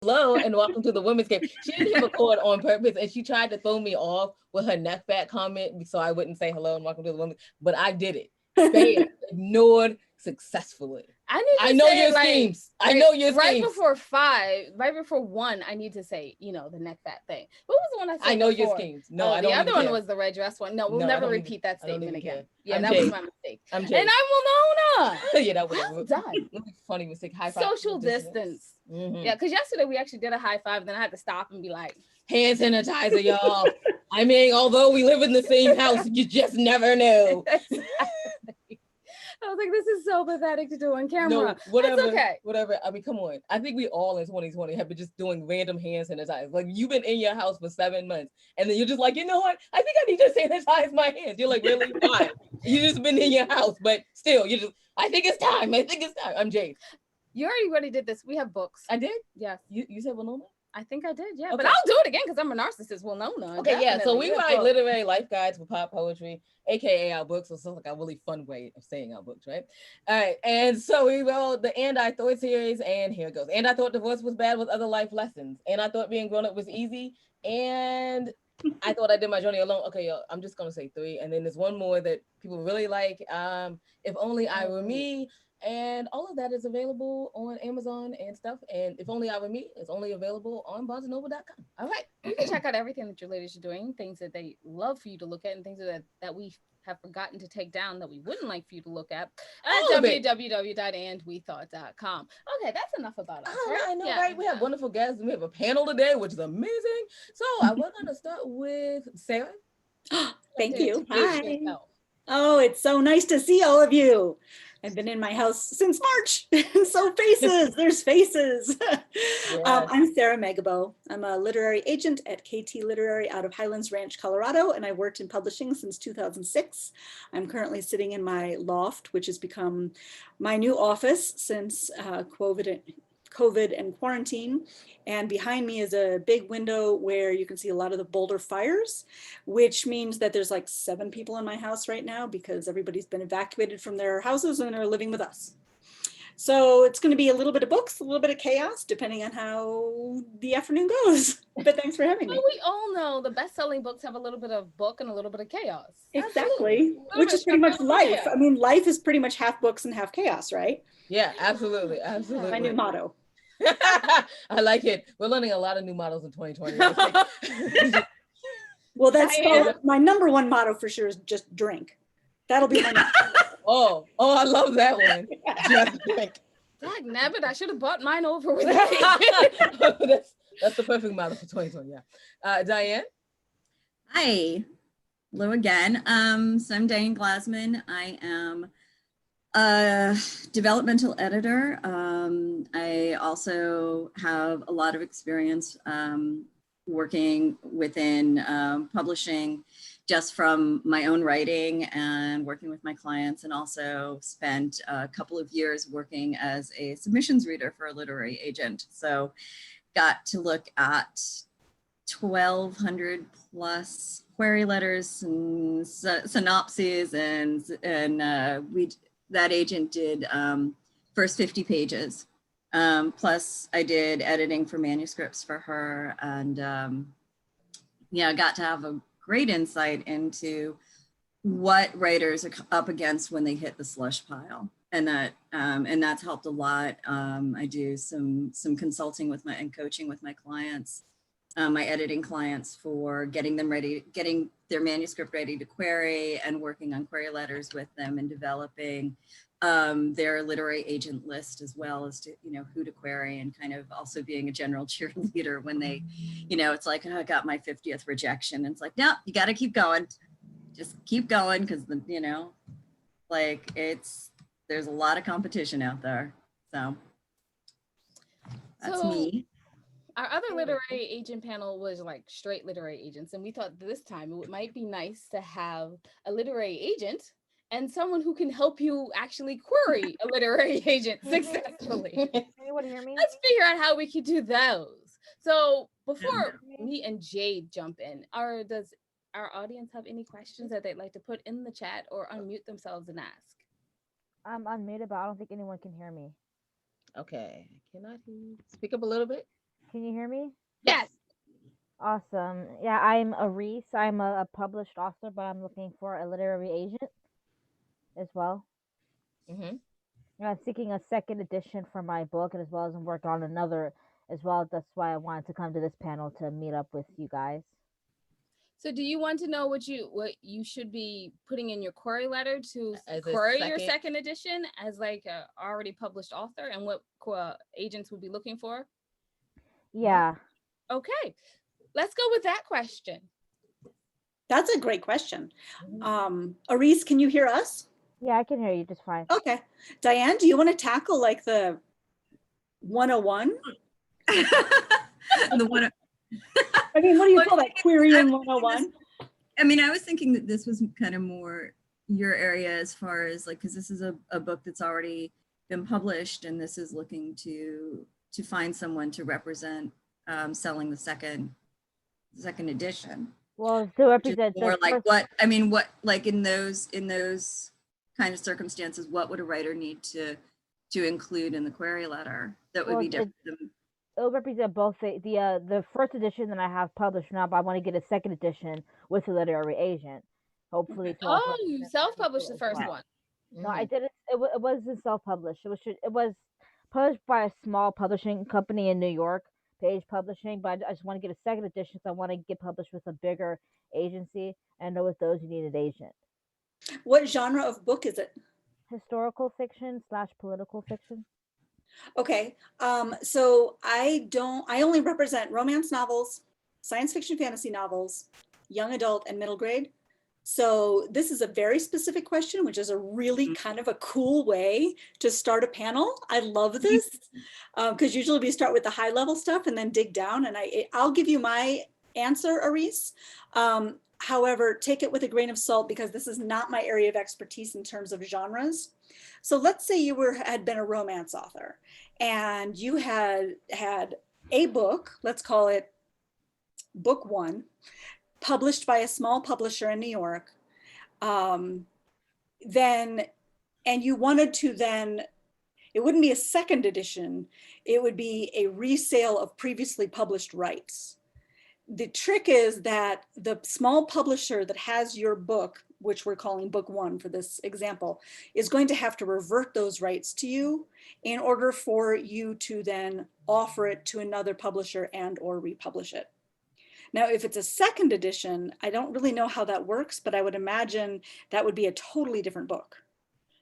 hello and welcome to the women's game. She didn't hit record on purpose and she tried to throw me off with her neck fat comment so I wouldn't say hello and welcome to the women, but I did it. Fair, ignored successfully. I know your schemes. I know your schemes. Right before 1, I need to say, the neck fat thing. What was the one I said? I know your schemes. No, I don't. The other one was the red dress one. No, we'll never repeat that statement again. Yeah, that was my mistake. I'm Jade. And I'm Winona. Yeah, that was well done. Funny mistake. High five. Social distance. Yeah, because yesterday we actually did a high five, and then I had to stop and be like, hand sanitizer, y'all. I mean, although we live in the same house, you just never know. I was like, this is so pathetic to do on camera. No, whatever. It's okay. Whatever. I mean, come on. I think we all in 2020 have been just doing random hand sanitizer. Like, you've been in your house for 7 months, and then you're just like, you know what? I think I need to sanitize my hands. You're like, really? Fine. You just been in your house, but still, I think it's time. I'm Jade. You already did this. We have books. I did? Yes. You said Winona? I think I did, yeah. Okay. But I'll do it again because I'm a narcissist. Well, no. Okay, definitely. Yeah. So we write literary life guides for pop poetry, aka our books. So it's like a really fun way of saying our books, right? All right. And so we wrote the And I Thought series, and here it goes. And I thought divorce was bad with other life lessons. And I thought being grown up was easy. And I thought I did my journey alone. Okay, yo, I'm just gonna say 3. And then there's one more that people really like. If Only I Were Me. And all of that is available on Amazon and stuff. And If Only I Were Me is only available on BarnesandNoble.com. All right. You can check out everything that your ladies are doing, things that they love for you to look at, and things that we have forgotten to take down that we wouldn't like for you to look at www.andwethought.com. Okay, that's enough about us. Right? I know, yeah. Right? We have wonderful guests. We have a panel today, which is amazing. So we're going to start with Sarah. Thank you. Hi. Oh, it's so nice to see all of you. I've been in my house since March. So there's faces. Yes. I'm Sara Megibow. I'm a literary agent at KT Literary out of Highlands Ranch, Colorado, and I worked in publishing since 2006. I'm currently sitting in my loft, which has become my new office since COVID and quarantine. And behind me is a big window where you can see a lot of the Boulder fires, which means that there's like 7 people in my house right now because everybody's been evacuated from their houses and are living with us. So it's going to be a little bit of books, a little bit of chaos, depending on how the afternoon goes. But thanks for having me. Well, we all know the best-selling books have a little bit of book and a little bit of chaos. Exactly, which is pretty much life. I mean, life is pretty much half books and half chaos, right? Yeah, absolutely. Absolutely. My new motto. I like it. We're learning a lot of new models in 2020. Well, that's my number 1 motto for sure is just drink. That'll be my next one. Oh, I love that one. Just drink. Dag nabbit, I should have bought mine over with it. That's the perfect model for 2020. Yeah. Diane? Hi. Hello again. So I'm Diane Glazman. I am a developmental editor. I also have a lot of experience working within publishing just from my own writing and working with my clients, and also spent a couple of years working as a submissions reader for a literary agent. So got to look at 1,200 plus query letters and synopses, and that agent did first 50 pages. Plus I did editing for manuscripts for her, and got to have a great insight into what writers are up against when they hit the slush pile. And that's helped a lot. I do some consulting with and coaching with my clients, my editing clients, for getting their manuscript ready to query, and working on query letters with them, and developing their literary agent list, as well as to, who to query, and kind of also being a general cheerleader when they, it's like, oh, I got my 50th rejection. And it's like, no, you got to keep going. Just keep going, because there's a lot of competition out there. So that's me. Our other literary agent panel was like straight literary agents, and we thought this time it might be nice to have a literary agent and someone who can help you actually query a literary agent successfully. Anyone hear me? Let's figure out how we could do those. So before me and Jade jump in, does our audience have any questions that they'd like to put in the chat or unmute themselves and ask? I'm unmuted, but I don't think anyone can hear me. Okay. Cannot hear you. Speak up a little bit. Can you hear me? Yes. Awesome. Yeah, I'm Aris. I'm a published author, but I'm looking for a literary agent as well. Mm-hmm. I'm seeking a second edition for my book, and as well as I'm working on another as well. That's why I wanted to come to this panel to meet up with you guys. So do you want to know what you should be putting in your query letter to As a query your second- second edition as like a already published author, and what agents would be looking for? Yeah. Okay, let's go with that question. That's a great question. Aris, can you hear us? Yeah, I can hear you just fine. Okay. Diane, do you want to tackle like the 101? The one. I mean, what do you call that? Querying 101? I mean, I was thinking that this was kind of more your area as far as like, because this is a book that's already been published, and this is looking to find someone to represent selling the second edition. Well, to represent more like what I mean, what like in those kind of circumstances, what would a writer need to include in the query letter that would be different than it'll represent both the first edition that I have published now, but I want to get a second edition with a literary agent, hopefully. Okay. Oh, you self-published the first one. No, I didn't. It wasn't self-published. It was published by a small publishing company in New York, Page Publishing. But I just want to get a second edition because I want to get published with a bigger agency. And I know with those you need an agent. What genre of book is it? Historical fiction / political fiction. Okay, so I only represent romance novels, science fiction, fantasy novels, young adult, and middle grade. So this is a very specific question, which is a really kind of a cool way to start a panel. I love this because usually we start with the high level stuff and then dig down. And I'll give you my answer, Aris. However, take it with a grain of salt because this is not my area of expertise in terms of genres. So let's say you had been a romance author and you had a book, let's call it book 1, published by a small publisher in New York. And you wanted to then, it wouldn't be a second edition, it would be a resale of previously published rights. The trick is that the small publisher that has your book, which we're calling book 1 for this example, is going to have to revert those rights to you in order for you to then offer it to another publisher and or republish it. Now, if it's a second edition, I don't really know how that works, but I would imagine that would be a totally different book.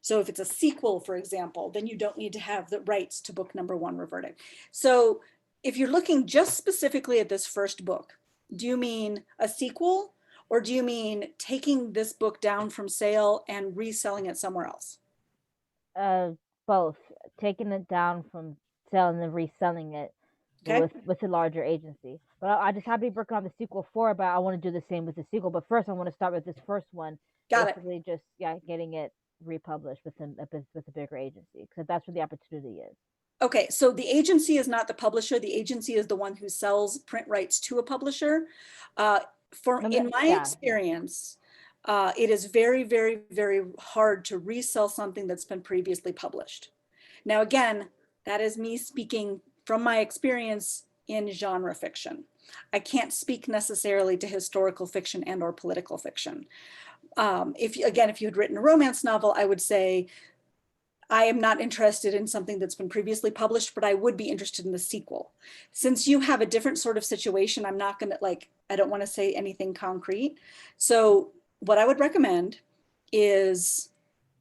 So if it's a sequel, for example, then you don't need to have the rights to book number 1 reverted. So if you're looking just specifically at this first book, do you mean a sequel or do you mean taking this book down from sale and reselling it somewhere else? Both. Taking it down from sale and then reselling it with a larger agency. But I just have to be working on the sequel for it, but I want to do the same with the sequel. But first I want to start with this first one. Basically just getting it republished with a bigger agency because that's where the opportunity is. Okay, so the agency is not the publisher. The agency is the one who sells print rights to a publisher. In my experience, it is very, very, very hard to resell something that's been previously published. Now, again, that is me speaking from my experience in genre fiction. I can't speak necessarily to historical fiction and or political fiction. If you had written a romance novel, I would say, I am not interested in something that's been previously published, but I would be interested in the sequel. Since you have a different sort of situation, I'm not going to I don't want to say anything concrete. So what I would recommend is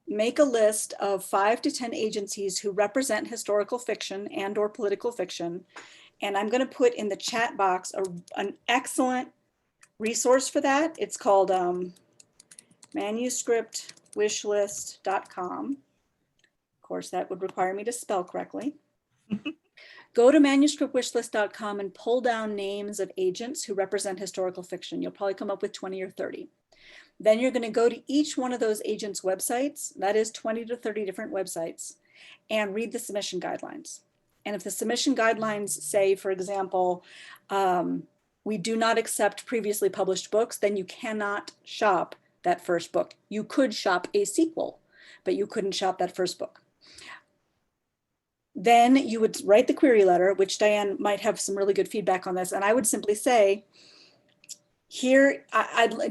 make a list of 5 to 10 agencies who represent historical fiction and or political fiction. And I'm going to put in the chat box an excellent resource for that. It's called manuscriptwishlist.com. Of course, that would require me to spell correctly. Go to manuscriptwishlist.com and pull down names of agents who represent historical fiction. You'll probably come up with 20 or 30. Then you're going to go to each one of those agents' websites, that is 20 to 30 different websites, and read the submission guidelines. And if the submission guidelines say, for example, we do not accept previously published books, then you cannot shop that first book. You could shop a sequel, but you couldn't shop that first book. then you would write the query letter, which Diane might have some really good feedback on this. And I would simply say, here,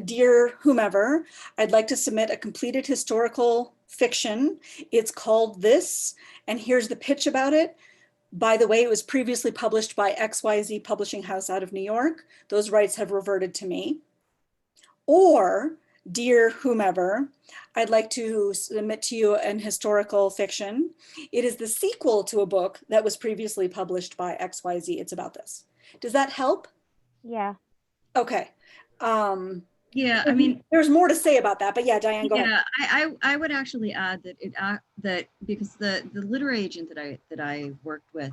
dear whomever, I'd like to submit a completed historical fiction. It's called this, and here's the pitch about it. By the way, it was previously published by XYZ Publishing House out of New York. Those rights have reverted to me. Or, dear whomever, I'd like to submit to you an historical fiction. It is the sequel to a book that was previously published by XYZ. It's about this. Does that help? Yeah. Okay. Yeah, I mean, there's more to say about that, but yeah, Diane, go ahead. Yeah, I would actually add that that because the literary agent that I worked with,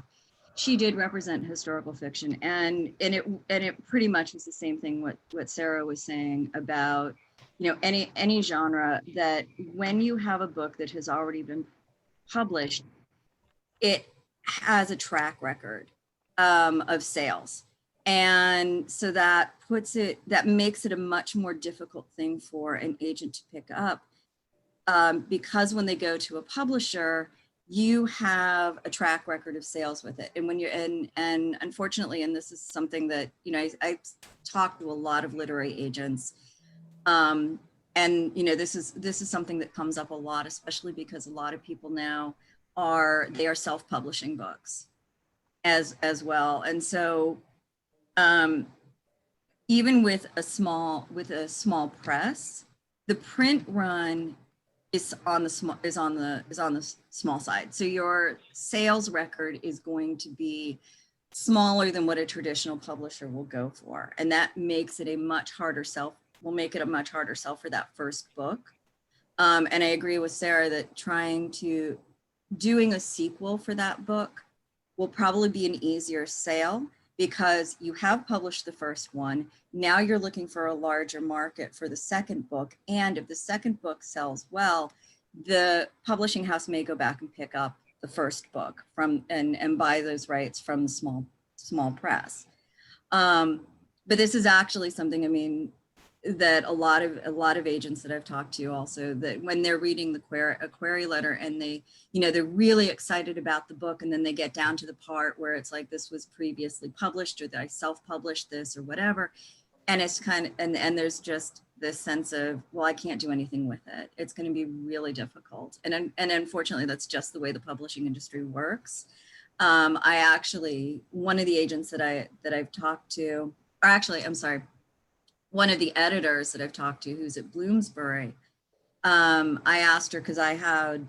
she did represent historical fiction, and it pretty much was the same thing what Sara was saying about, you know, any genre, that when you have a book that has already been published, it has a track record of sales. And so that makes it a much more difficult thing for an agent to pick up, because when they go to a publisher, you have a track record of sales with it. And when you're and unfortunately, and this is something that, you know, I talked to a lot of literary agents, and you know, this is something that comes up a lot, especially because a lot of people now are self-publishing books as well. And so even with a small press, the print run is on the small side. So your sales record is going to be smaller than what a traditional publisher will go for. And that makes it a much harder sell for that first book. And I agree with Sara that doing a sequel for that book will probably be an easier sale, because you have published the first one. Now you're looking for a larger market for the second book. And if the second book sells well, the publishing house may go back and pick up the first book and buy those rights from the small press. But this is actually something, I mean, that a lot of agents that I've talked to also, that when they're reading a query letter and they, you know, they're really excited about the book, and then they get down to the part where it's like, this was previously published, or that I self-published this or whatever. And it's kind of, and there's just this sense of, well, I can't do anything with it. It's going to be really difficult. And unfortunately, that's just the way the publishing industry works. I actually, one of the agents that I've talked to, or actually, I'm sorry, one of the editors that I've talked to who's at Bloomsbury, I asked her, because I had,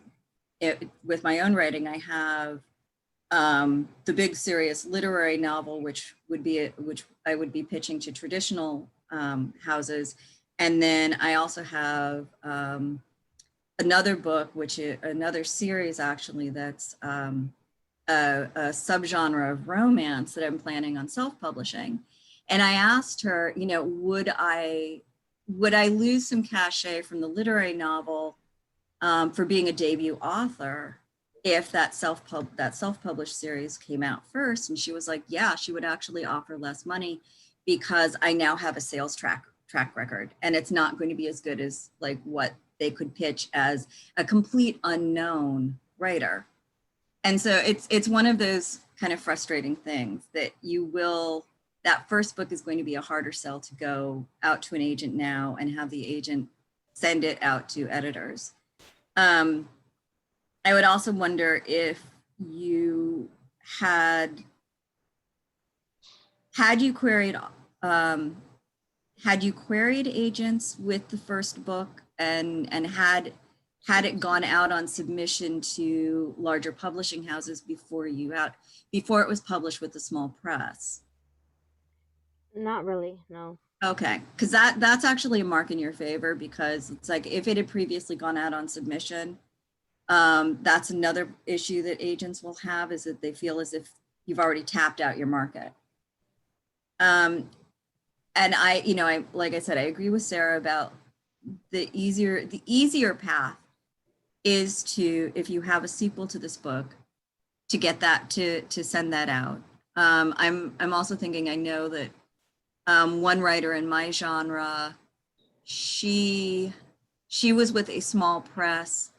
with my own writing, I have the big serious literary novel, which I would be pitching to traditional houses. And then I also have another book, which is another series actually, that's a subgenre of romance that I'm planning on self-publishing. And I asked her, you know, would I lose some cachet from the literary novel for being a debut author if that self-published series came out first? And she was like, yeah, she would actually offer less money, because I now have a sales track record, and it's not going to be as good as like what they could pitch as a complete unknown writer. And so it's one of those kind of frustrating things that that first book is going to be a harder sell to go out to an agent now and have the agent send it out to editors. I would also wonder if you had you queried agents with the first book, and had it gone out on submission to larger publishing houses before it was published with the small press? Not really, no. Okay, because that's actually a mark in your favor, because it's like, if it had previously gone out on submission, that's another issue that agents will have, is that they feel as if you've already tapped out your market. And I like I said, I agree with Sara about the easier path is to, if you have a sequel to this book, to get that, to send that out. I'm also thinking, I know that one writer in my genre, she was with a small press,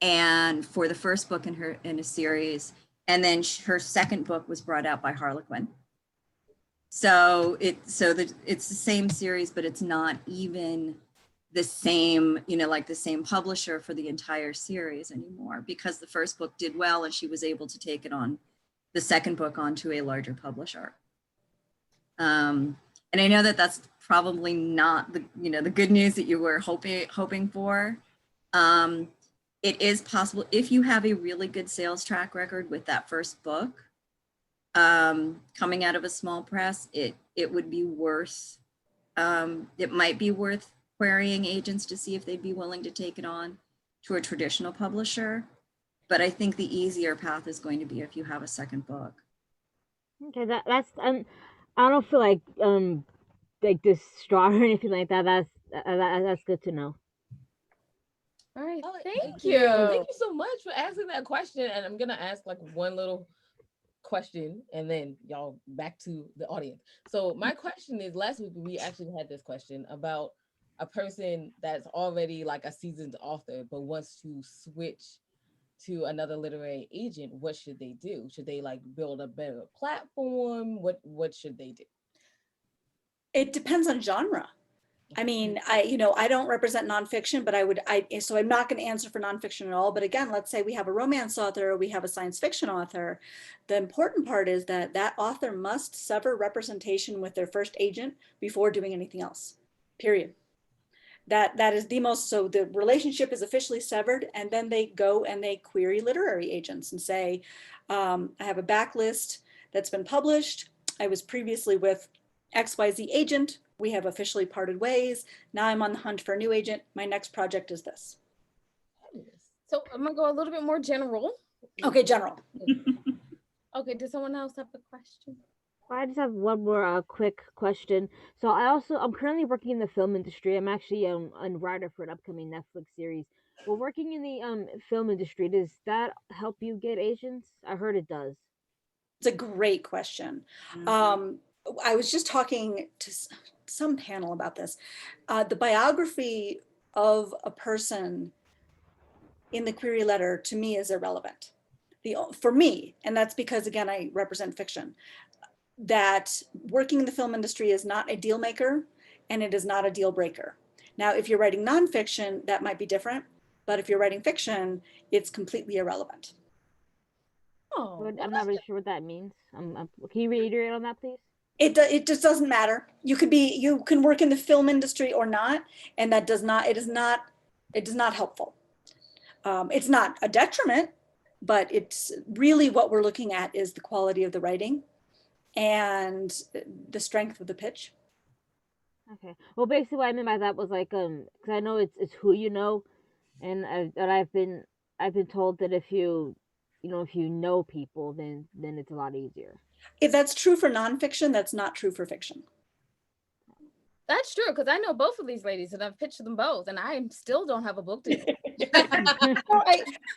and for the first book in a series, And then her second book was brought out by Harlequin. So it's the same series, but it's not even the same, like the same publisher for the entire series anymore, because the first book did well and she was able to take it on, the second book, onto a larger publisher. And I know that that's probably not the good news that you were hoping for. It is possible, if you have a really good sales track record with that first book, coming out of a small press, it would be worth, it might be worth querying agents to see if they'd be willing to take it on to a traditional publisher. But I think the easier path is going to be if you have a second book. Okay, that's I don't feel like this straw or anything like that. That's good to know. All right, thank you. Thank you so much for asking that question. And I'm gonna ask like one little question, and then y'all back to the audience. So my question is, last week we actually had this question about a person that's already like a seasoned author but wants to switch to another literary agent. What should they do? Should they like build a better platform? What should they do? It depends on genre. I mean, I don't represent nonfiction, but so I'm not going to answer for nonfiction at all. But again, let's say we have a romance author, or we have a science fiction author. The important part is that that author must sever representation with their first agent before doing anything else, period. That is the most, so the relationship is officially severed, and then they go and they query literary agents and say, I have a backlist that's been published. I was previously with XYZ agent. We have officially parted ways. Now I'm on the hunt for a new agent. My next project is this. So I'm gonna go a little bit more general. Okay, general. Okay, does someone else have a question? I just have one more quick question. So I'm currently working in the film industry. I'm actually a writer for an upcoming Netflix series. Well, working in the film industry, does that help you get agents? I heard it does. It's a great question. Mm-hmm. I was just talking to some panel about this. The biography of a person in the query letter to me is irrelevant. For me, and that's because, again, I represent fiction, that working in the film industry is not a deal maker and it is not a deal breaker. Now, if you're writing nonfiction, that might be different, but if you're writing fiction, it's completely irrelevant. Oh, I'm not really sure what that means. Can you reiterate on that, please? It just doesn't matter. You can work in the film industry or not, and it is not helpful. It's not a detriment, but it's really what we're looking at is the quality of the writing and the strength of the pitch. Okay. Well, basically what I meant by that was like, because I know it's who you know, and I've been told that if you know people, then it's a lot easier. If that's true for nonfiction, that's not true for fiction. That's true, because I know both of these ladies and I've pitched them both, and I still don't have a book deal. Well,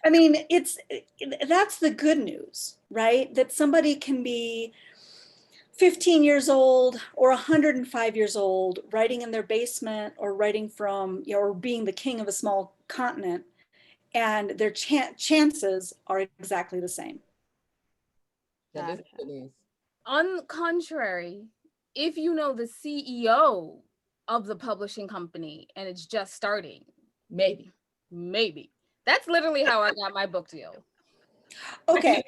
I mean, that's the good news, right? That somebody can be 15 years old or 105 years old, writing in their basement or writing from, or being the king of a small continent, and their chances are exactly the same. That is good news. On the contrary, if you know the CEO of the publishing company and it's just starting, maybe. That's literally how I got my book deal. Okay.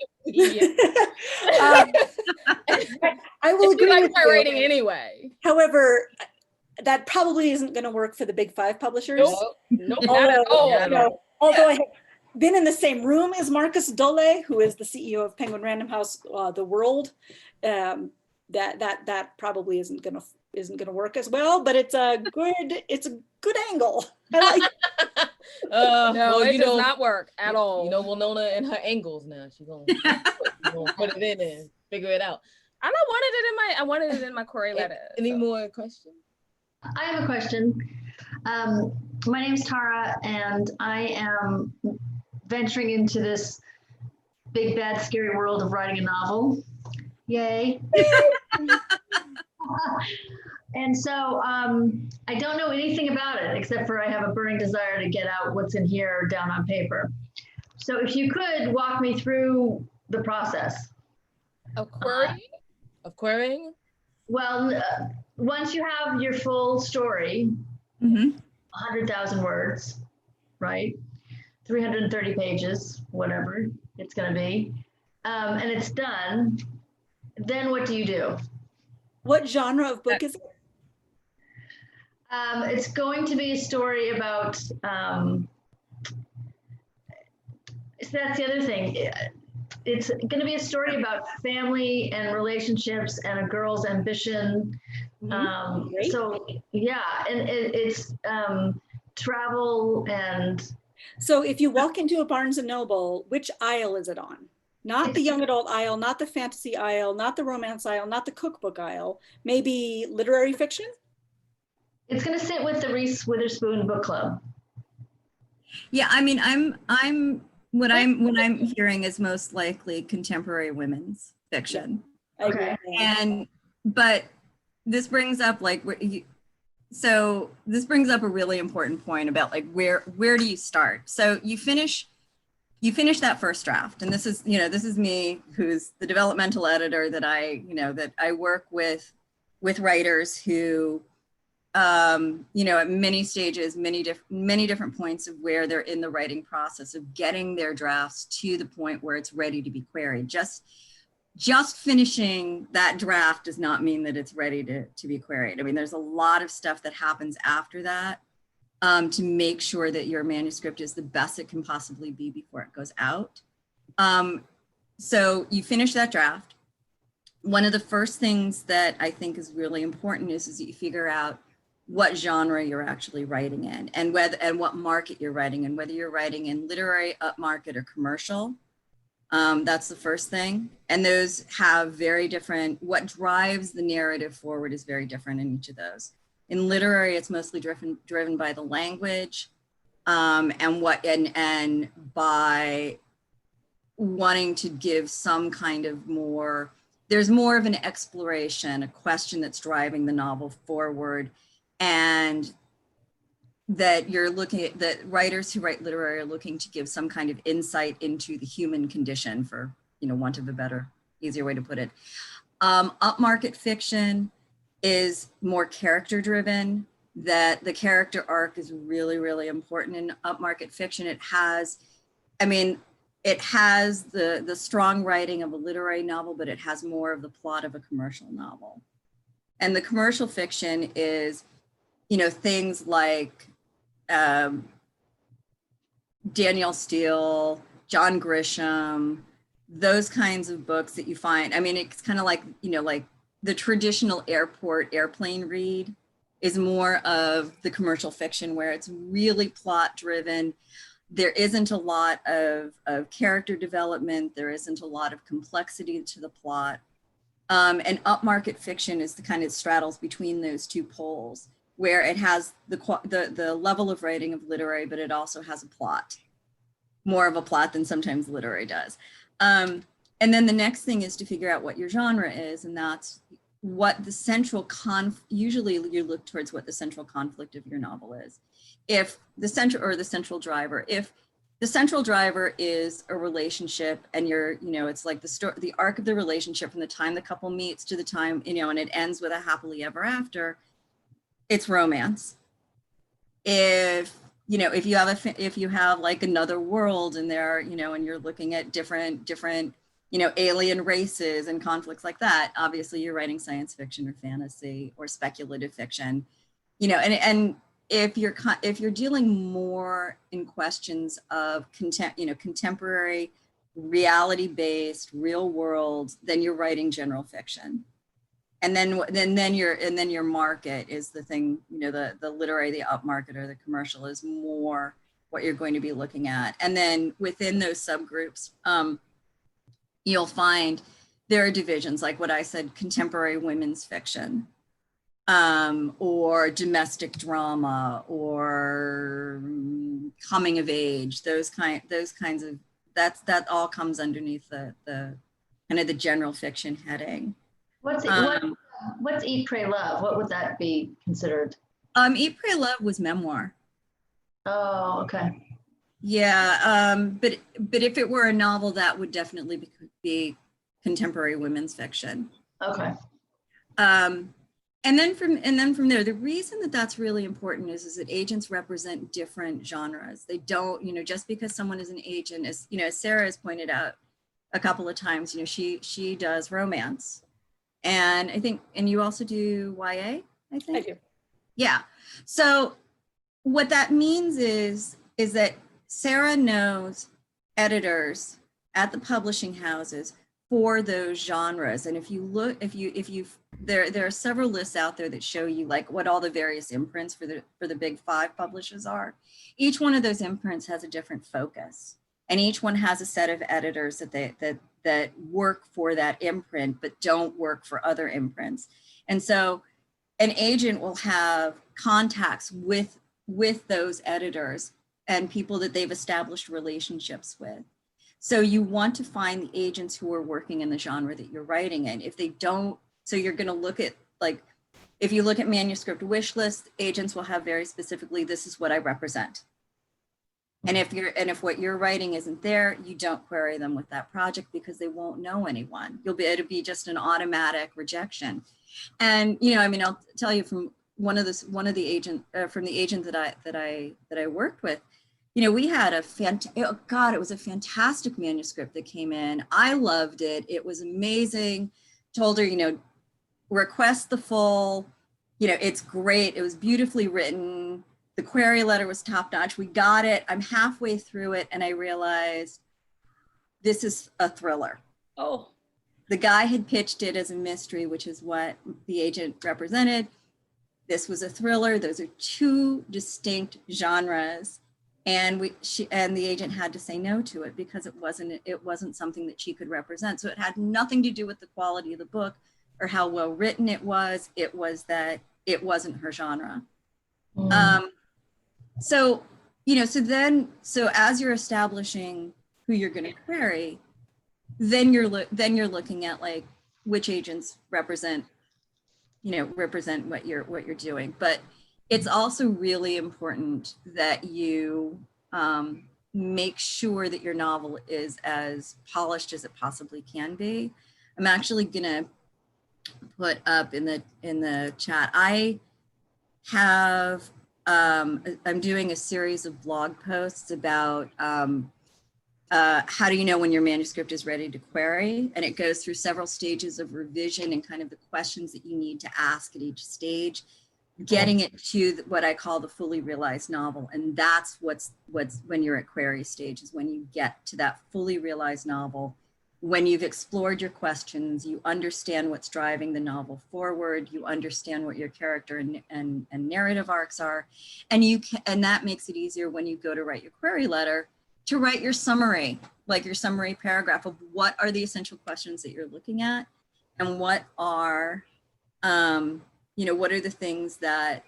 I will agree with my rating anyway. However, that probably isn't going to work for the big 5 publishers. Nope, not at all. Although I have been in the same room as Marcus Dole, who is the CEO of Penguin Random House, The World. That probably isn't gonna work as well, but it's a good angle. I like it. No, it does not work at all. You know, Winona and her angles now. She's gonna put it in and figure it out. I wanted it in my query letter. Any more questions? I have a question. My name's Tara, and I am venturing into this big, bad, scary world of writing a novel. Yay. And so I don't know anything about it, except for I have a burning desire to get out what's in here down on paper. So if you could walk me through the process? Of querying? Of querying? Well, once you have your full story, 100,000 words, right? 330 pages, whatever it's going to be, and it's done, then what do you do? What genre of book is it? It's going to be a story about, so that's the other thing. It's going to be a story about family and relationships and a girl's ambition. So yeah, and it's travel and. So if you walk into a Barnes and Noble, which aisle is it on? Not the young adult aisle, not the fantasy aisle, not the romance aisle, not the cookbook aisle, maybe literary fiction? It's going to sit with the Reese Witherspoon book club. Yeah, I mean, what I'm hearing is most likely contemporary women's fiction. Okay. But this brings up this brings up a really important point about like where do you start? So you finish that first draft, and this is me, who's the developmental editor that I work with writers who at many stages, many different points of where they're in the writing process of getting their drafts to the point where it's ready to be queried. Just finishing that draft does not mean that it's ready to be queried. I mean, there's a lot of stuff that happens after that to make sure that your manuscript is the best it can possibly be before it goes out. So you finish that draft. One of the first things that I think is really important is that you figure out what genre you're actually writing in, and what market you're writing in, whether you're writing in literary, upmarket, or commercial. That's the first thing. And those have very different, what drives the narrative forward is very different in each of those. In literary, it's mostly driven by the language, and by wanting to give some kind of there's more of an exploration, a question that's driving the novel forward, and that writers who write literary are looking to give some kind of insight into the human condition, for want of a better, easier way to put it. Upmarket fiction is more character driven, that the character arc is really, really important in upmarket fiction. It has the strong writing of a literary novel, but it has more of the plot of a commercial novel. And the commercial fiction is, things like Danielle Steele, John Grisham, those kinds of books that you find. I mean, it's kind of like, like the traditional airplane read is more of the commercial fiction, where it's really plot driven. There isn't a lot of character development. There isn't a lot of complexity to the plot. And upmarket fiction is the kind of straddles between those two poles, where it has the level of writing of literary, but it also has a plot, more of a plot than sometimes literary does. And then the next thing is to figure out what your genre is, and that's what the central usually you look towards what the central conflict of your novel is. If the central driver, if the central driver is a relationship, and it's like the arc of the relationship from the time the couple meets to the time, and it ends with a happily ever after, it's romance. If you have like another world in there, and you're looking at different alien races and conflicts like that, obviously you're writing science fiction or fantasy or speculative fiction, and if you're dealing more in questions of contemporary, reality-based, real world, then you're writing general fiction. And then your market is the thing, the literary, the upmarket, or the commercial is more what you're going to be looking at. And then within those subgroups, you'll find there are divisions, like what I said, contemporary women's fiction, or domestic drama, or coming of age, those kinds of, that all comes underneath the kind of the general fiction heading. What's Eat, Pray, Love? What would that be considered? Eat, Pray, Love was memoir. Oh, okay. Yeah, but if it were a novel, that would definitely be contemporary women's fiction. Okay. And then from there, the reason that that's really important is that agents represent different genres. They don't, just because someone is an agent, as as Sara has pointed out a couple of times, she does romance, and I think, and you also do YA, I think. I do. Yeah. So what that means is that Sara knows editors at the publishing houses for those genres. And if you look, there are several lists out there that show you like what all the various imprints for the big 5 publishers are. Each one of those imprints has a different focus, and each one has a set of editors that work for that imprint but don't work for other imprints. And so an agent will have contacts with those editors and people that they've established relationships with. So you want to find the agents who are working in the genre that you're writing in. If they don't, so you're going to look at, like, if you look at manuscript wish list, agents will have very specifically, this is what I represent. And if what you're writing isn't there, you don't query them with that project because they won't know anyone. It'll be just an automatic rejection. And I'll tell you from from the agent that I worked with, we had it was a fantastic manuscript that came in. I loved it. It was amazing. Told her, request the full, it's great. It was beautifully written. The query letter was top notch. We got it. I'm halfway through it, and I realized this is a thriller. Oh. The guy had pitched it as a mystery, which is what the agent represented. This was a thriller. Those are 2 distinct genres. And the agent had to say no to it because it wasn't something that she could represent. So it had nothing to do with the quality of the book or how well written it was. It was that it wasn't her genre. So as you're establishing who you're going to query, then you're looking at like which agents represent what you're doing. But it's also really important that you make sure that your novel is as polished as it possibly can be. I'm actually gonna put up in the chat. I have I'm doing a series of blog posts about how do you know when your manuscript is ready to query? And it goes through several stages of revision and kind of the questions that you need to ask at each stage, getting it to what I call the fully realized novel. And that's what's when you're at query stage, is when you get to that fully realized novel, when you've explored your questions, you understand what's driving the novel forward, you understand what your character and narrative arcs are, and that makes it easier when you go to write your query letter to write your summary, like your summary paragraph of what are the essential questions that you're looking at, and what are what are the things that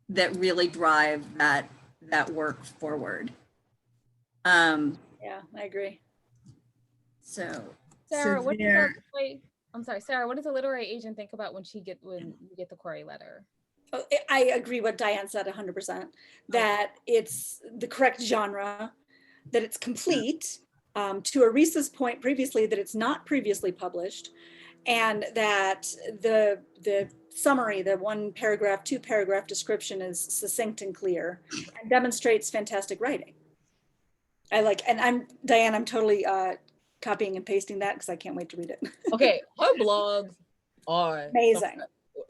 really drive that work forward. Yeah, I agree. Sarah, Sarah, what does a literary agent think about when you get the query letter? Oh, I agree what Diane said 100%, that it's the correct genre, that it's complete, to Arisa's point previously, that it's not previously published, and that the summary, the 1 paragraph, 2 paragraph description is succinct and clear and demonstrates fantastic writing. Diane, I'm totally copying and pasting that because I can't wait to read it. Okay, her blogs are amazing.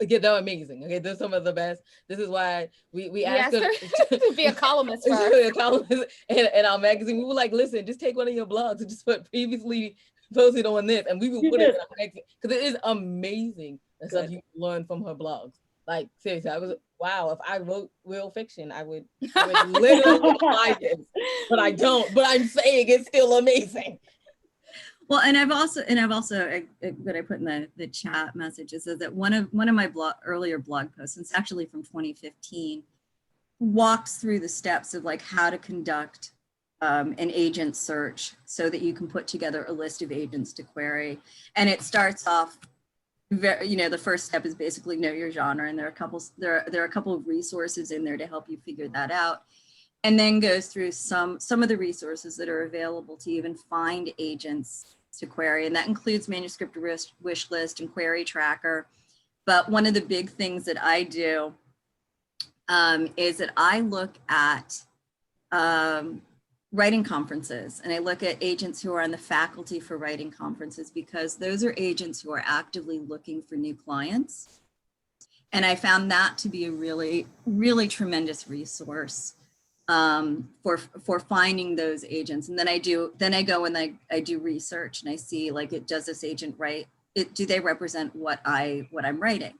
Yeah, they're amazing. Okay, they're some of the best. This is why we asked her to be a columnist for a columnist in our magazine. We were like, listen, just take one of your blogs and just put previously posted on this, and we will put it in our magazine because it is amazing the stuff you learn from her blogs. Like seriously, I was wow. If I wrote real fiction, I would literally apply this, but I don't. But I'm saying it's still amazing. Well, and I've also what I put in the chat messages is that one of my earlier blog posts, and it's actually from 2015, walks through the steps of like how to conduct an agent search so that you can put together a list of agents to query. And it starts off, the first step is basically know your genre, and there are a couple of resources in there to help you figure that out. and then goes through some of the resources that are available to even find agents to query. And that includes manuscript wish list and query tracker. But one of the big things that I do is that I look at writing conferences, and I look at agents who are on the faculty for writing conferences, because those are agents who are actively looking for new clients. And I found that to be a really, really tremendous resource for finding those agents. And then I go and I do research, and I see, like, does this agent write? Do they represent what I'm writing?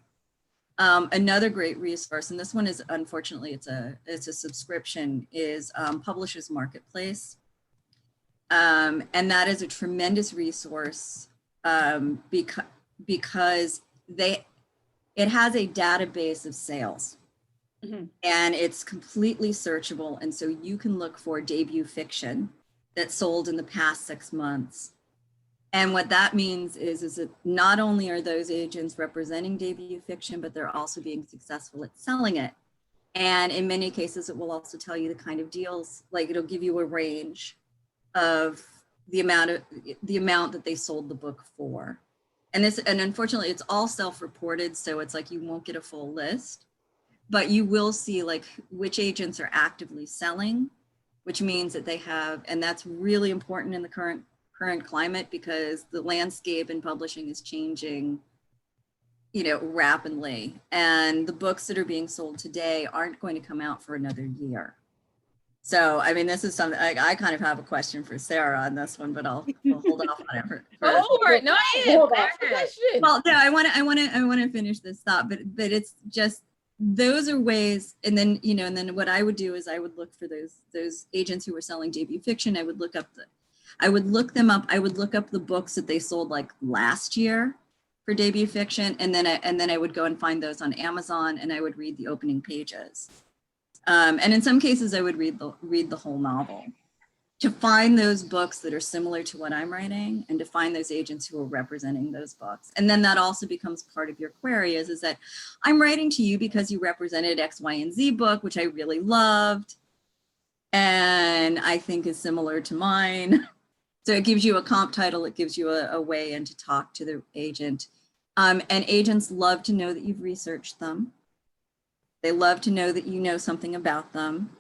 Another great resource, and this one is, unfortunately, it's a subscription, is Publishers Marketplace. And that is a tremendous resource because it has a database of sales. Mm-hmm. And it's completely searchable. And so you can look for debut fiction that sold in the past 6 months. And what that means is that not only are those agents representing debut fiction, but they're also being successful at selling it. And in many cases, it will also tell you the kind of deals, like it'll give you a range of the amount that they sold the book for. And unfortunately, it's all self-reported. So it's like, you won't get a full list, but you will see like which agents are actively selling, which means that they have, and that's really important in the current climate, because the landscape in publishing is changing, rapidly. And the books that are being sold today aren't going to come out for another year. So, I mean, this is something I kind of have a question for Sara on this one, but I'll hold off on it. No, well, no, I want to finish this thought, but it's just, those are ways. And then, and then what I would do is I would look for those agents who were selling debut fiction. I would look them up. I would look up the books that they sold like last year for debut fiction. And then I would go and find those on Amazon, and I would read the opening pages. And in some cases I would read the whole novel to find those books that are similar to what I'm writing, and to find those agents who are representing those books. And then that also becomes part of your query is that I'm writing to you because you represented X, Y, and Z book, which I really loved, and I think is similar to mine. So it gives you a comp title, it gives you a way in to talk to the agent. And agents love to know that you've researched them. They love to know that you know something about them.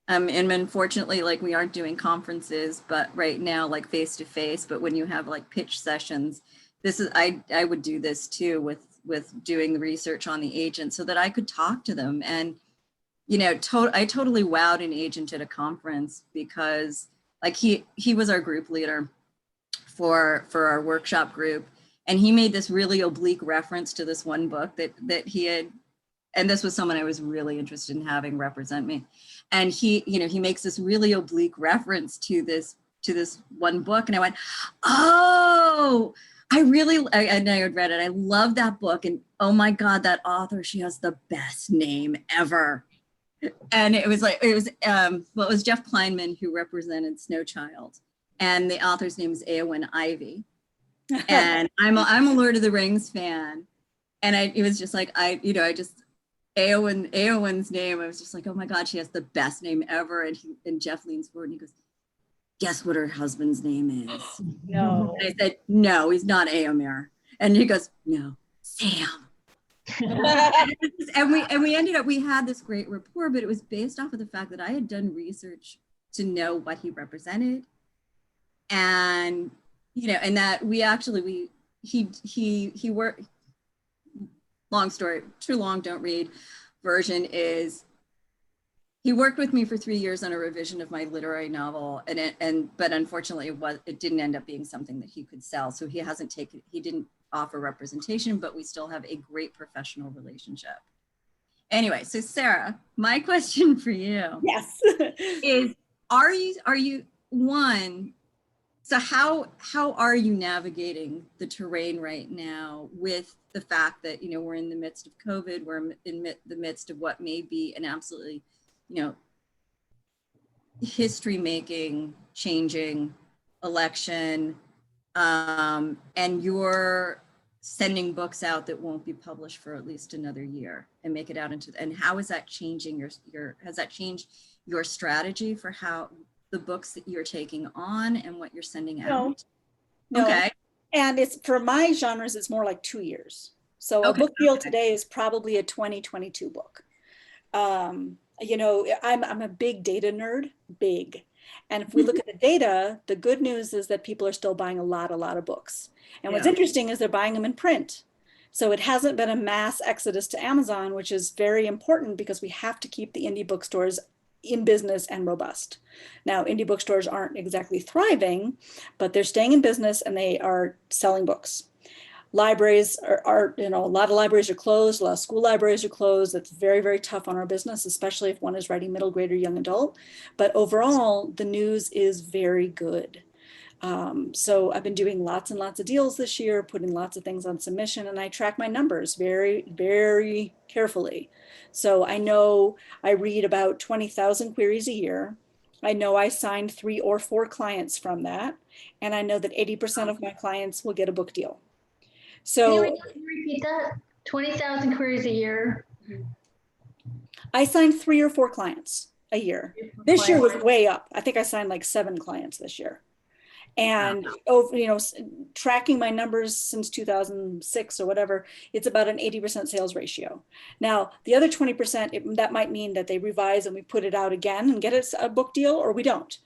And unfortunately, like, we aren't doing conferences, but right now, like face-to-face, but when you have like pitch sessions, I would do this too with doing the research on the agent, so that I could talk to them. And, I totally wowed an agent at a conference, because like he was our group leader for our workshop group. And he made this really oblique reference to this one book that he had, and this was someone I was really interested in having represent me. And he makes this really oblique reference to this one book. And I went, oh, I had read it. I love that book. And oh my God, that author, she has the best name ever. And it was Jeff Kleinman who represented Snow Child. And the author's name is Eowyn Ivey. And I'm a Lord of the Rings fan. And it was just like, Eowyn's name, I was just like, oh my God, she has the best name ever. And Jeff leans forward and he goes, guess what her husband's name is? No. And I said, no, he's not Eomer. And he goes, no, Sam. and we ended up, we had this great rapport, but it was based off of the fact that I had done research to know what he represented. And, and that he worked, long story, too long, don't read, version is, he worked with me for 3 years on a revision of my literary novel, but unfortunately it didn't end up being something that he could sell. So he didn't offer representation, but we still have a great professional relationship. Anyway, so Sara, my question for you, yes, is, are you one? So how are you navigating the terrain right now with the fact that, we're in the midst of COVID, we're in the midst of what may be an absolutely, history-making, changing election, and you're sending books out that won't be published for at least another year and make it out and how is that changing has that changed your strategy for how the books that you're taking on and what you're sending out? No. Okay. And it's for my genres, it's more like 2 years. So a book deal today is probably a 2022 book. You know, I'm a big data nerd, big. And if we look at the data, the good news is that people are still buying a lot of books. And what's interesting is they're buying them in print. So it hasn't been a mass exodus to Amazon, which is very important because we have to keep the indie bookstores in business and robust. Now, indie bookstores aren't exactly thriving, but they're staying in business and they are selling books. Libraries are, you know, a lot of libraries are closed, a lot of school libraries are closed. That's very, very tough on our business, especially if one is writing middle grade or young adult. But overall, the news is very good. So I've been doing lots and lots of deals this year, putting lots of things on submission, and I track my numbers very, very carefully. So I know I read about 20,000 queries a year. I know I signed 3 or 4 clients from that. And I know that 80% of my clients will get a book deal. So can you repeat that? 20,000 queries a year. I signed 3 or 4 clients a year. This year was way up. I think I signed like 7 clients this year. And over, you know, tracking my numbers since 2006 or whatever, it's about an 80% sales ratio. Now, the other 20%, that might mean that they revise and we put it out again and get us a book deal, or we don't.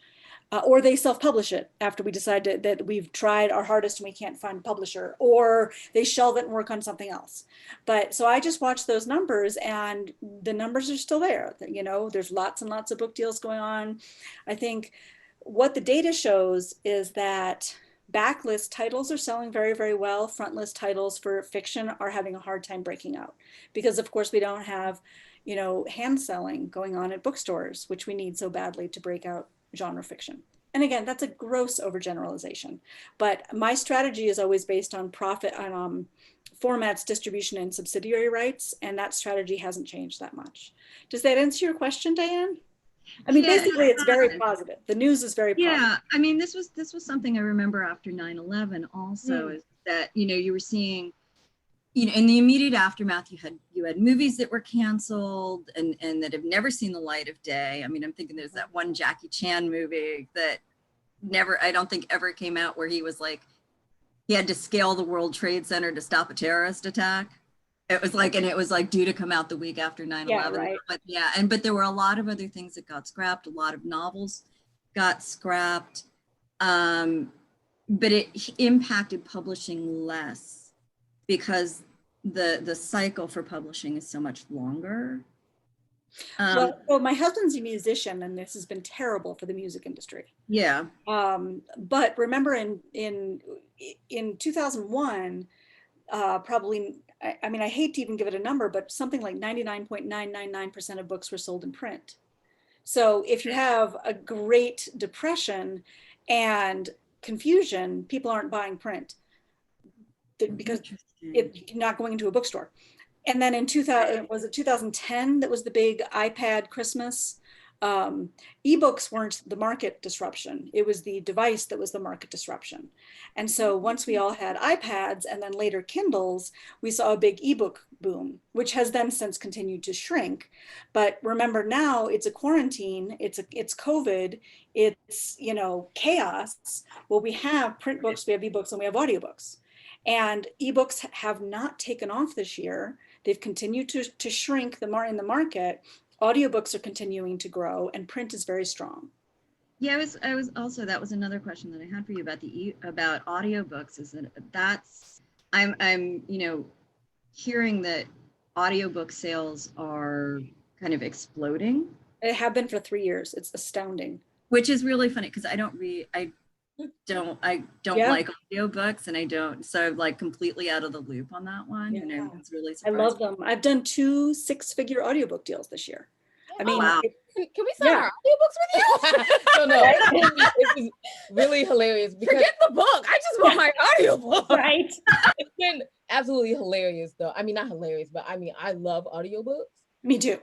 Or they self-publish it after we decide that we've tried our hardest and we can't find a publisher, or they shelve it and work on something else. But so I just watch those numbers, and the numbers are still there. You know, there's lots and lots of book deals going on. I think what the data shows is that backlist titles are selling very, very well. Frontlist titles for fiction are having a hard time breaking out because, of course, we don't have, you know, hand selling going on at bookstores, which we need so badly to break out genre fiction. And again, that's a gross overgeneralization. But my strategy is always based on profit, on formats, distribution, and subsidiary rights. And that strategy hasn't changed that much. Does that answer your question, Diane? I mean, basically, it's very positive. The news is very positive. Yeah, I mean, this was something I remember after 9/11 also, is that, you know, you were seeing, you know, in the immediate aftermath, you had movies that were canceled and that have never seen the light of day. I mean, I'm thinking there's that one Jackie Chan movie that I don't think ever came out, where he was like, he had to scale the World Trade Center to stop a terrorist attack. It was like due to come out the week after 9/11. Yeah, right. But there were a lot of other things that got scrapped. A lot of novels got scrapped, but it impacted publishing less because the cycle for publishing is so much longer. Well, my husband's a musician, and this has been terrible for the music industry. Yeah. But remember, in 2001, probably, I mean, I hate to even give it a number, but something like 99.999% of books were sold in print. So if you have a Great Depression and confusion, people aren't buying print because it's not going into a bookstore. And then in 2010, that was the big iPad Christmas. Ebooks weren't the market disruption. It was the device that was the market disruption. And so once we all had iPads and then later Kindles, we saw a big ebook boom, which has then since continued to shrink. But remember, now it's a quarantine, it's COVID, it's, you know, chaos. Well, we have print books, we have ebooks, and we have audiobooks. And ebooks have not taken off this year. They've continued to shrink in the market. Audiobooks are continuing to grow, and print is very strong. Yeah, I was also, that was another question that I had for you about audiobooks, is that's I'm you know, hearing that audiobook sales are kind of exploding. They have been for 3 years. It's astounding. Which is really funny because I don't like audiobooks, and so I'm like completely out of the loop on that one. Yeah. You know, it's really surprising. I love them. I've done 2 6-figure audiobook deals this year. I mean, wow. Can we sign our audiobooks with you? No. It was really hilarious because forget the book. I just want my audiobook. Right. It's been absolutely hilarious, though. I mean, not hilarious, but I mean, I love audiobooks. Me too.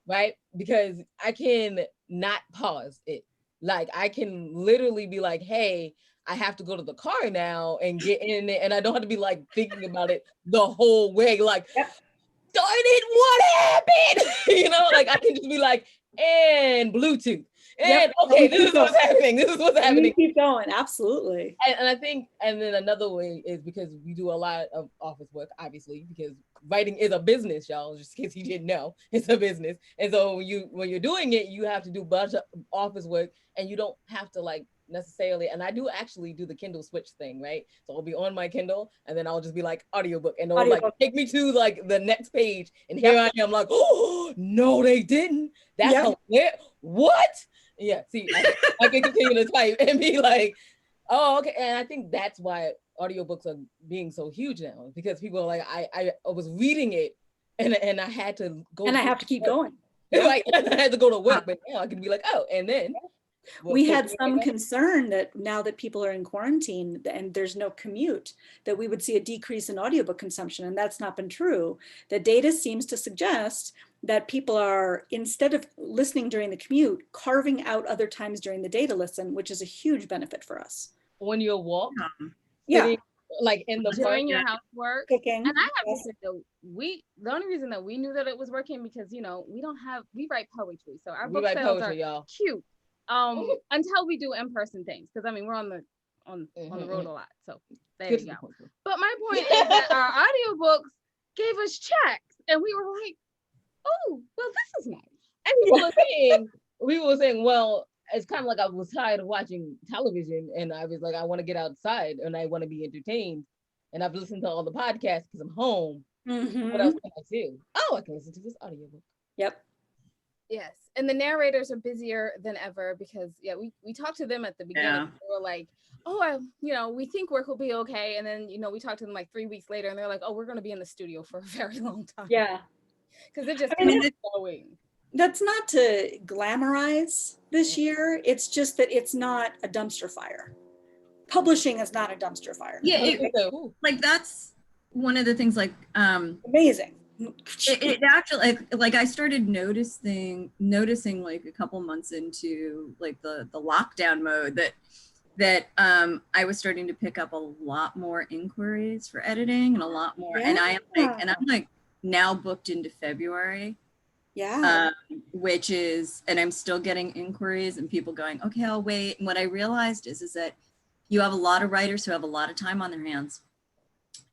Right? Because I can not pause it. Like, I can literally be like, hey, I have to go to the car now and get in it. And I don't have to be like thinking about it the whole way. Like, darn it, what happened? You know, like I can just be like, and Bluetooth. And okay, this is what's happening. This is what's happening. Keep going. Absolutely. And I think, and then another way is because we do a lot of office work, obviously, because writing is a business, y'all. Just in case you didn't know, it's a business. And so when you're doing it, you have to do a bunch of office work, and you don't have to like necessarily. And I do actually do the Kindle switch thing, right? So I'll be on my Kindle, and then I'll just be like audiobook, and it'll like take me to like the next page, and here I am, like, oh no, they didn't. That's hilarious. What? Yeah, see, I can continue to type and be like, oh, okay. And I think that's why audiobooks are being so huge now, because people are like, I was reading it and I had to go. And I have to keep going. Like, I had to go to work, but now I can be like, oh, and then. We had some concern that now that people are in quarantine and there's no commute, that we would see a decrease in audiobook consumption, and that's not been true. The data seems to suggest that people are, instead of listening during the commute, carving out other times during the day to listen, which is a huge benefit for us. On your walk? Yeah. Like in the doing your housework. Cooking. And I have to say though, the only reason that we knew that it was working because we write poetry. So our book sales are cute. Until we do in-person things, because I mean we're on the road a lot, so there you go. But my point is that our audiobooks gave us checks, and we were like, oh, well, this is nice. And we were saying, well, it's kind of like I was tired of watching television, and I was like, I want to get outside and I want to be entertained, and I've listened to all the podcasts because I'm home. What else can I do? Oh, I can listen to this audiobook. Yep. Yes, and the narrators are busier than ever because we talked to them at the beginning. Yeah. They were like, oh, we think work will be okay, and then we talked to them like 3 weeks later, and they're like, oh, we're going to be in the studio for a very long time. Yeah, because it just kept going. That's not to glamorize this year. It's just that it's not a dumpster fire. Publishing is not a dumpster fire. Yeah, like that's one of the things. Like amazing. It actually like I started noticing like a couple months into like the lockdown mode that I was starting to pick up a lot more inquiries for editing and a lot more, and I'm like now booked into February. Yeah. Which is, and I'm still getting inquiries and people going, okay, I'll wait. And what I realized is that you have a lot of writers who have a lot of time on their hands,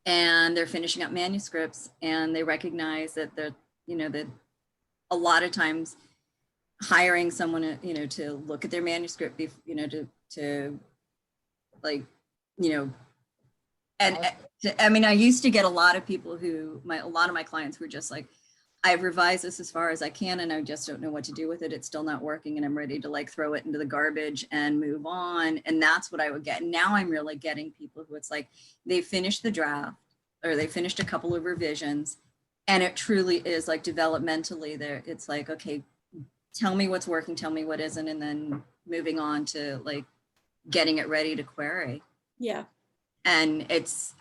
and they're finishing up manuscripts, and they recognize that they're, that a lot of times hiring someone, to look at their manuscript, to like, I mean, I used to get a lot of people a lot of my clients were just like, I've revised this as far as I can, and I just don't know what to do with it. It's still not working, and I'm ready to like throw it into the garbage and move on. And that's what I would get. And now I'm really getting people who it's like they finished the draft or they finished a couple of revisions, and it truly is like developmentally there. It's like, okay, tell me what's working, tell me what isn't, and then moving on to like getting it ready to query. Yeah. And it's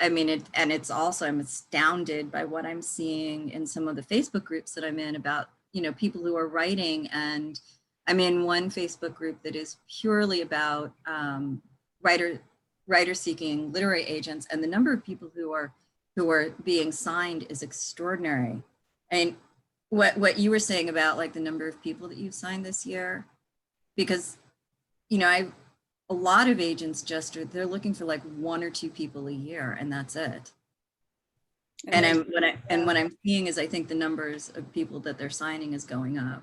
also, I'm astounded by what I'm seeing in some of the Facebook groups that I'm in about, people who are writing. And I'm in one Facebook group that is purely about writer seeking literary agents. And the number of people who are being signed is extraordinary. And what you were saying about like the number of people that you've signed this year, because, a lot of agents they're looking for like 1 or 2 people a year, and that's it. And what I'm seeing is I think the numbers of people that they're signing is going up.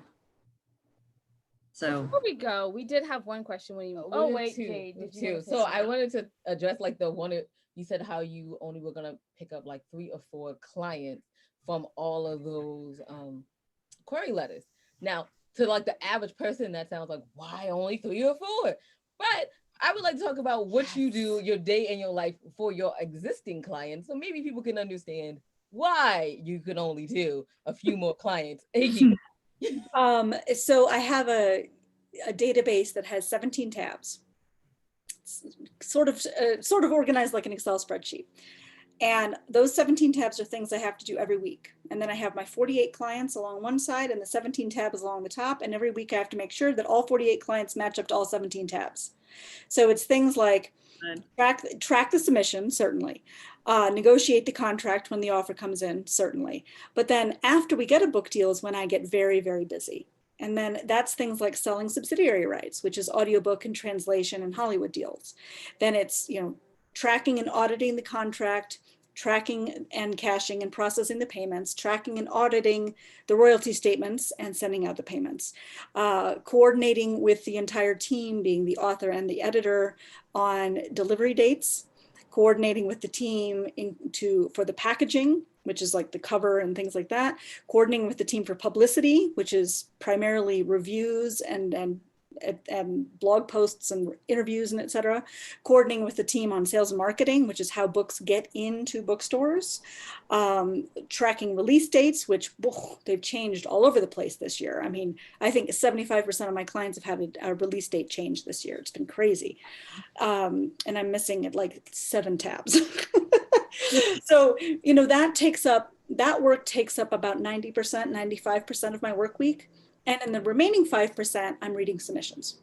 So before we go, we did have one question when you. Oh wait, Jade, did you? So I wanted to address like the one you said how you only were gonna pick up like 3 or 4 clients from all of those query letters. Now, to like the average person, that sounds like, why only 3 or 4? But I would like to talk about what you do your day in your life for your existing clients, so maybe people can understand why you could only do a few more clients a year. So I have a database that has 17 tabs, sort of organized like an Excel spreadsheet. And those 17 tabs are things I have to do every week. And then I have my 48 clients along one side and the 17 tabs along the top. And every week I have to make sure that all 48 clients match up to all 17 tabs. So it's things like track the submission, certainly. Negotiate the contract when the offer comes in, certainly. But then after we get a book deal is when I get very, very busy. And then that's things like selling subsidiary rights, which is audiobook and translation and Hollywood deals. Then it's, tracking and auditing the contract, tracking and cashing and processing the payments, tracking and auditing the royalty statements and sending out the payments, coordinating with the entire team, being the author and the editor, on delivery dates, coordinating with the team for the packaging, which is like the cover and things like that, coordinating with the team for publicity, which is primarily reviews and blog posts and interviews and etc. Coordinating with the team on sales and marketing, which is how books get into bookstores. Tracking release dates, which they've changed all over the place this year. I mean, I think 75% of my clients have had a release date change this year. It's been crazy. And I'm missing like 7 tabs. So, that work takes up about 90%, 95% of my work week. And in the remaining 5%, I'm reading submissions.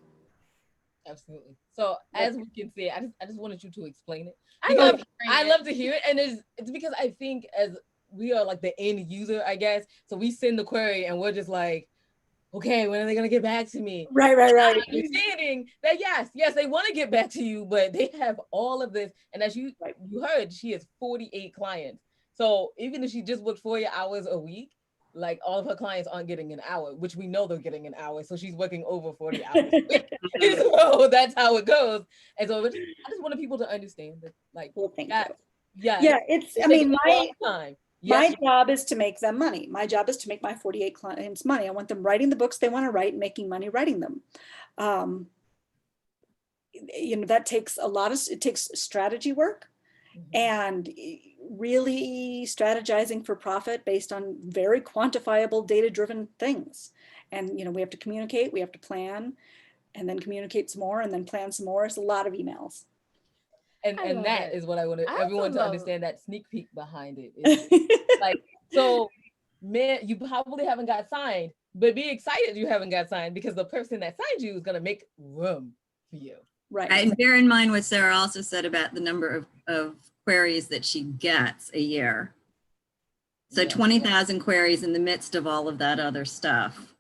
Absolutely. So as we can see, I just wanted you to explain it. I love to hear it. And it's because I think as we are like the end user, I guess. So we send the query and we're just like, okay, when are they gonna get back to me? Right. Understanding that yes, they want to get back to you, but they have all of this. And as you heard, she has 48 clients. So even if she just worked 40 hours a week, like all of her clients aren't getting an hour, which we know they're getting an hour. So she's working over 40 hours a week. So that's how it goes. And so I just wanted people to understand that, like, well, thank you. Yeah, it's I mean, my job is to make them money. My job is to make my 48 clients money. I want them writing the books they want to write, making money writing them. That takes it takes strategy work, and really strategizing for profit based on very quantifiable data-driven things. And we have to communicate, we have to plan, and then communicate some more, and then plan some more. It's a lot of emails. And that is what I want everyone to understand, that sneak peek behind it. Is like, so man, you probably haven't got signed, but be excited you haven't got signed, because the person that signed you is going to make room for you. Right. And bear in mind what Sara also said about the number of queries that she gets a year. So 20,000 queries in the midst of all of that other stuff.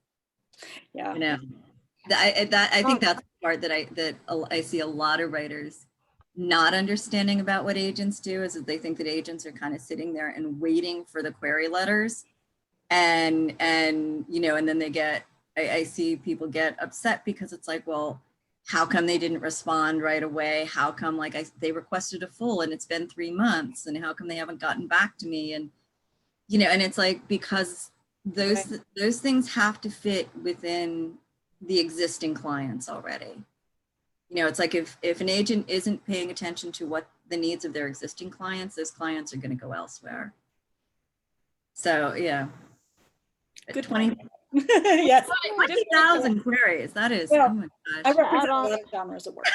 Yeah. I think that's the part that I see a lot of writers not understanding about what agents do, is that they think that agents are kind of sitting there and waiting for the query letters, and then I see people get upset because it's like, well, how come they didn't respond right away? How come they requested a full and it's been 3 months, and how come they haven't gotten back to me? And and it's like, because those things have to fit within the existing clients already. It's like, if an agent isn't paying attention to what the needs of their existing clients, those clients are going to go elsewhere. So yeah, good 20. Yes, 20,000 queries. That is. Well, oh my I gosh. represent a lot of genres of work.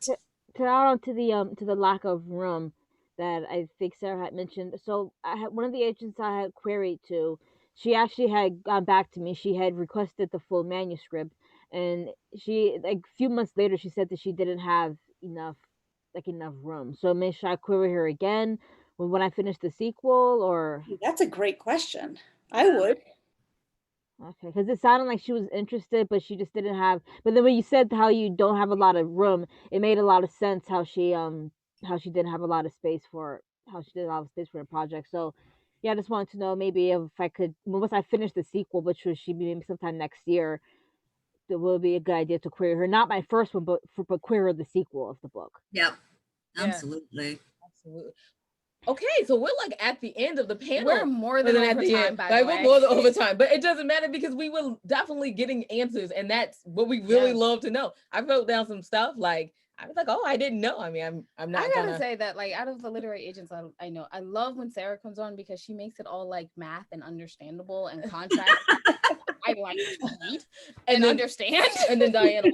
To add on to the lack of room that I think Sara had mentioned. So I had one of the agents I had queried to. She actually had gone back to me. She had requested the full manuscript, and she, like, a few months later, she said that she didn't have enough room. So should I query her again when I finish the sequel, or? That's a great question. I would. Okay, because it sounded like she was interested, but she just didn't have. But then when you said how you don't have a lot of room, it made a lot of sense how she didn't have a lot of space for the project. So yeah, I just wanted to know maybe if I could, once I finish the sequel, which should be maybe sometime next year, it will be a good idea to query her. Not my first one, but query the sequel of the book. Yep, absolutely. Absolutely. Okay, so we're like at the end of the panel. We're more than over time, by the way. We're more than over time, but it doesn't matter because we were definitely getting answers, and that's what we really love to know. I wrote down some stuff, like, I was like, oh, I didn't know. I mean, I'm not. I gotta say that, like, out of the literary agents I know, I love when Sara comes on because she makes it all like math and understandable and contracts. I like to read and understand. And then Diane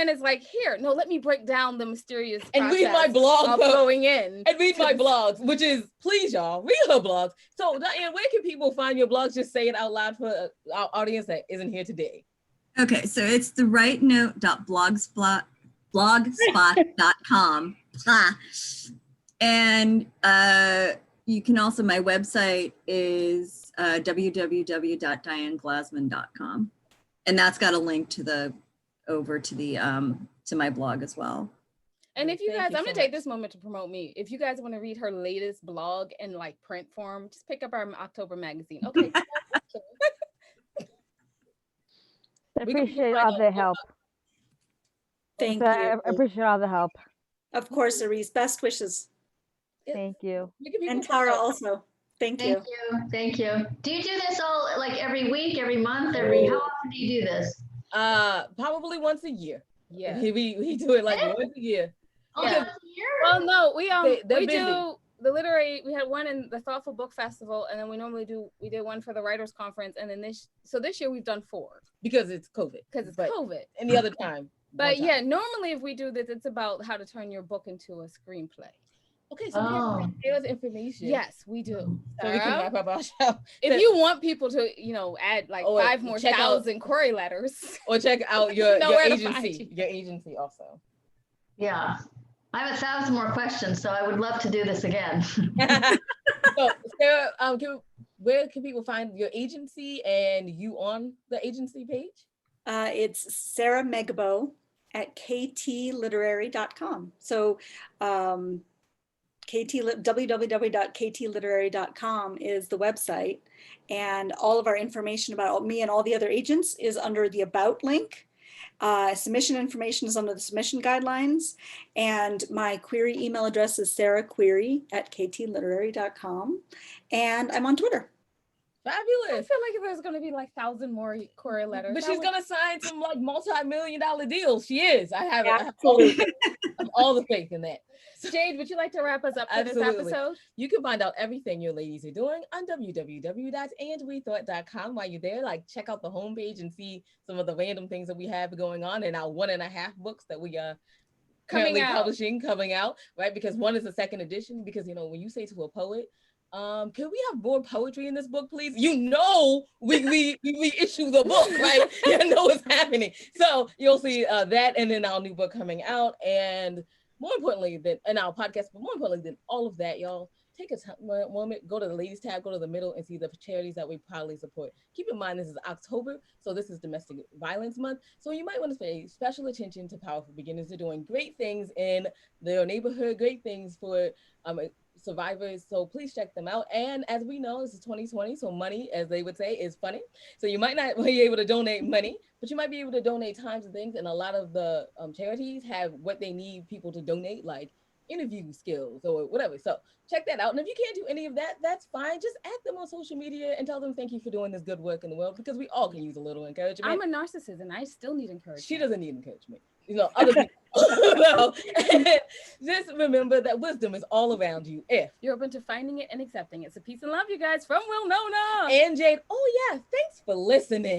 is like, here, no, let me break down the mysterious and read my blog of going in. And read my blogs, which is, please, y'all, read her blogs. So Diane, where can people find your blogs? Just say it out loud for our audience that isn't here today. Okay, so it's thewritenote.blogspot.com. And you can also, my website is www.dianeglazman.com. And that's got a link to over to the to my blog as well. And if you guys, I'm gonna take this moment to promote me. If you guys want to read her latest blog in like print form, just pick up our October magazine. Okay. I appreciate all the help. Thank you. I appreciate all the help. Of course, Cerise, best wishes. Thank you. And Tara also. Thank you. Thank you. Do you do this all like every week, every month, how often do you do this? Probably once a year. Yeah. We do it like once a year. Oh, once a year? Well, no, we busy. do the literary, we had one in the Thoughtful Book Festival, and then we did one for the Writers Conference, and then this year we've done 4. Because it's COVID. Any other time. But yeah, normally if we do this, it's about how to turn your book into a screenplay. Okay, so we have sales information. Yes, we do. So we can wrap up our show. If you want people to, add like 5 more thousand query letters. Or check out your agency. Your agency also. Yeah. I have 1,000 more questions, so I would love to do this again. So Sarah, where can people find your agency and you on the agency page? It's Sara Megibow at ktliterary.com. So www.ktliterary.com is the website, and all of our information about me and all the other agents is under the About link. Submission information is under the submission guidelines, and my query email address is saraquery@ktliterary.com, and I'm on Twitter. Fabulous. I feel like there's going to be like 1,000 more query letters. But she's going to sign some like multi-million-dollar deals. She is. I have all the faith in that. Jade, would you like to wrap us up for this episode? You can find out everything your ladies are doing on www.andwethought.com. While you're there, like check out the homepage and see some of the random things that we have going on in our 1.5 books that we are currently coming out, right? Because one is a second edition, because when you say to a poet, can we have more poetry in this book, please? We issue the book, right? It's happening. So you'll see that, and then our new book coming out, and more importantly in our podcast, but more importantly than all of that, y'all, take a moment, go to the ladies tab, go to the middle, and see the charities that we proudly support. Keep in mind, this is October, so this is Domestic Violence Month. So you might want to pay special attention to Powerful Beginners. They're doing great things in their neighborhood, great things for survivors. So please check them out. And as we know, this is 2020, so money, as they would say, is funny. So you might not be able to donate money, but you might be able to donate times and things. And a lot of the charities have what they need people to donate, like interview skills or whatever. So check that out. And if you can't do any of that, that's fine. Just add them on social media and tell them thank you for doing this good work in the world, because we all can use a little encouragement. I'm a narcissist and I still need encouragement. She doesn't need encouragement. Other people. Just remember that wisdom is all around you if you're open to finding it and accepting it. So peace and love, you guys, from Will Nona and Jade. Oh yeah, thanks for listening.